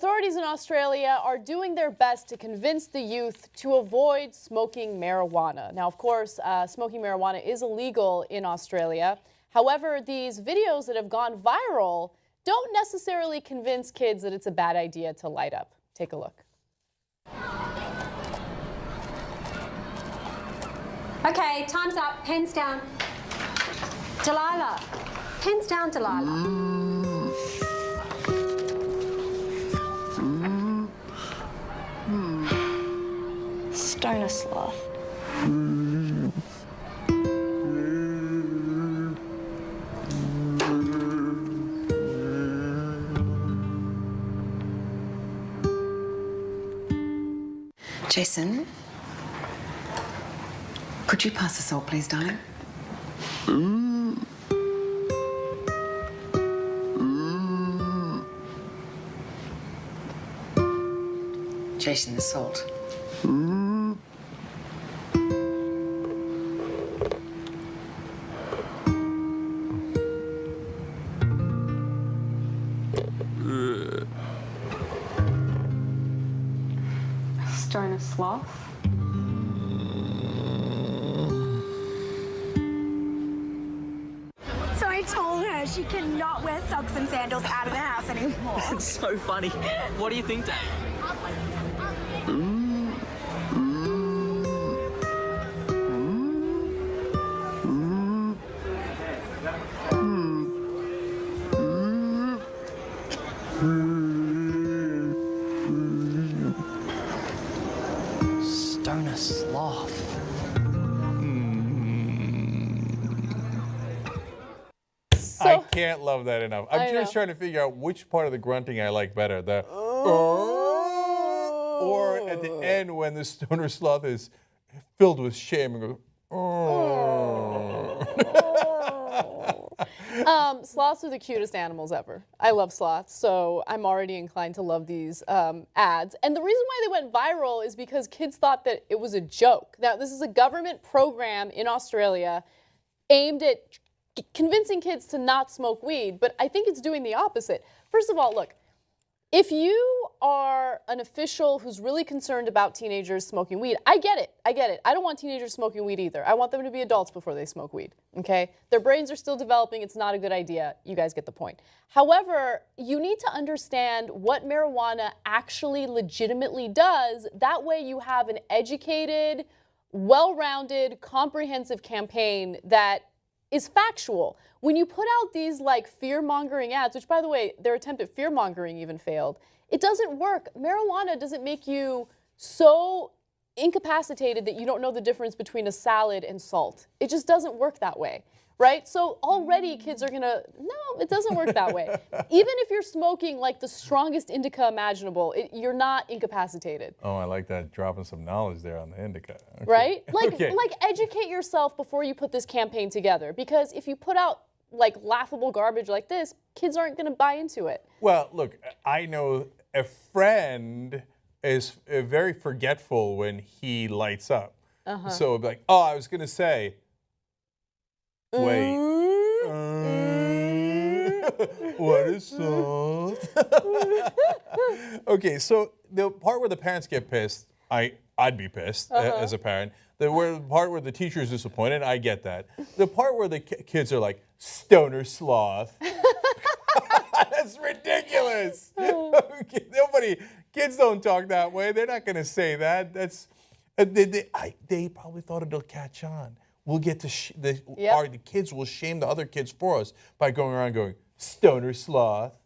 Authorities in Australia are doing their best to convince the youth to avoid smoking marijuana. Now, of course, smoking marijuana is illegal in Australia. However, these videos that have gone viral don't necessarily convince kids that it's a bad idea to light up. Take a look. Okay, time's up. Pens down. Delilah. Pens down, Delilah. Stoner sloth. Jason, could you pass the salt, please, darling? Jason, the salt. Stoner sloth. So I told her she cannot wear socks and sandals out of the house anymore. It's so funny. What do you think, Dave? Stoner sloth. I can't love that enough. I'm just trying to figure out which part of the grunting I like better. The or at the end when the stoner sloth is filled with shame and goes, Sloths are the cutest animals ever. I love sloths, so I'm already inclined to love these ads. And the reason why they went viral is because kids thought that it was a joke. Now, this is a government program in Australia aimed at convincing kids to not smoke weed, but I think it's doing the opposite. First of all, look, if you are an official who's really concerned about teenagers smoking weed, I get it. I get it. I don't want teenagers smoking weed either. I want them to be adults before they smoke weed, okay? Their brains are still developing. It's not a good idea. You guys get the point. However, you need to understand what marijuana actually legitimately does. That way you have an educated, well-rounded, comprehensive campaign that is factual. When you put out these like fear-mongering ads, which by the way, their attempt at fear-mongering even failed, it doesn't work. Marijuana doesn't make you so incapacitated that you don't know the difference between a salad and salt. It just doesn't work that way, right? So already kids are gonna, no, it doesn't work that way. Even if you're smoking like the strongest indica imaginable, you're not incapacitated. oh, I like that, dropping some knowledge there on the indica. Okay. Right? Like, Okay. like educate yourself before you put this campaign together, because if you put out like laughable garbage like this, kids aren't going to buy into it. Well, look, I know a friend is very forgetful when he lights up. So it'd be like, oh, I was going to say, wait. What is salt? Okay, so the part where the parents get pissed, I'd be pissed as a parent. The part where the teacher is disappointed, I get that. The part where the kids are like, stoner sloth. That's ridiculous. Okay, kids don't talk that way. They're not going to say that. That's they probably thought it'll catch on. We'll get to the kids will shame the other kids for us by going around going, stoner sloth.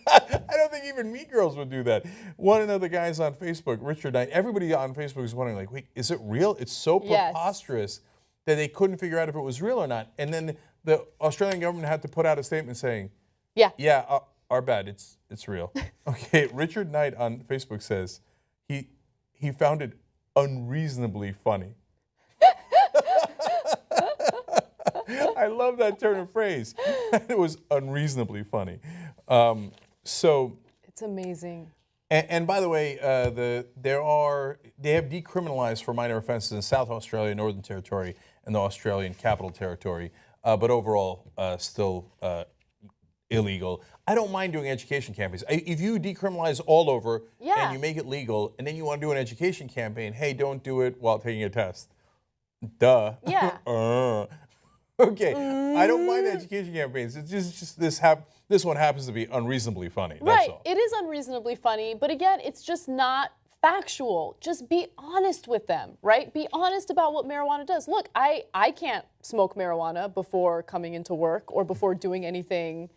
I don't think even Meat Girls would do that. One of the guys on Facebook, Richard Knight, everybody on Facebook is wondering, like, wait, is it real? It's so preposterous that they couldn't figure out if it was real or not. And then the Australian government had to put out a statement saying, yeah, our bad, it's real. Okay, Richard Knight on Facebook says he found it unreasonably funny. I love that turn of phrase. It was unreasonably funny. So it's amazing. And by the way, they have decriminalized for minor offences in South Australia, Northern Territory, and the Australian Capital Territory. But overall, still illegal. I don't mind doing education campaigns. If you decriminalize all over Yeah. and you make it legal, and then you want to do an education campaign, hey, don't do it while taking a test. Duh. Yeah. Okay, I don't mind education campaigns. It's just this one happens to be unreasonably funny. That's Right. all. It is unreasonably funny, but again, it's just not factual. Just be honest with them, right? Be honest about what marijuana does. Look, I can't smoke marijuana before coming into work or before doing anything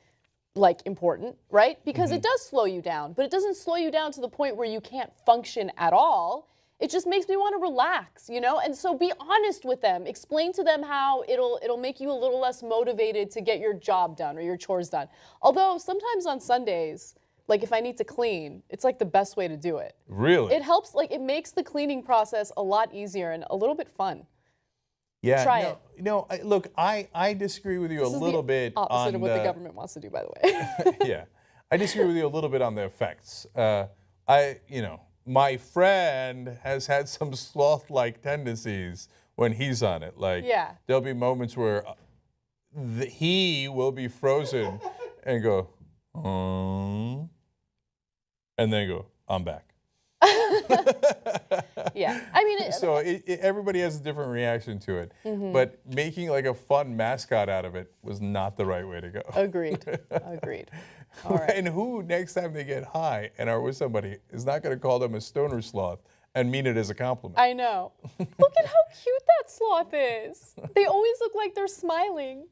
like important, right? Because it does slow you down, but it doesn't slow you down to the point where you can't function at all. It just makes me want to relax, you know? And so be honest with them. Explain to them how it'll make you a little less motivated to get your job done or your chores done. Although sometimes on Sundays, like if I need to clean, it's like the best way to do it. Really? It helps, like it makes the cleaning process a lot easier and a little bit fun. Yeah. Try it. No, look, I disagree with you This a is little the bit opposite on of what the government wants to do, by the way. Yeah, I disagree with you a little bit on the effects. My friend has had some sloth-like tendencies when he's on it. Like, Yeah. there'll be moments where he will be frozen and go, and then go, I'm back. Yeah, I mean, So everybody has a different reaction to it. But making like a fun mascot out of it was not the right way to go. agreed. All right. And who, next time they get high and are with somebody, is not going to call them a stoner sloth and mean it as a compliment? I know. Look at how cute that sloth is. They always look like they're smiling.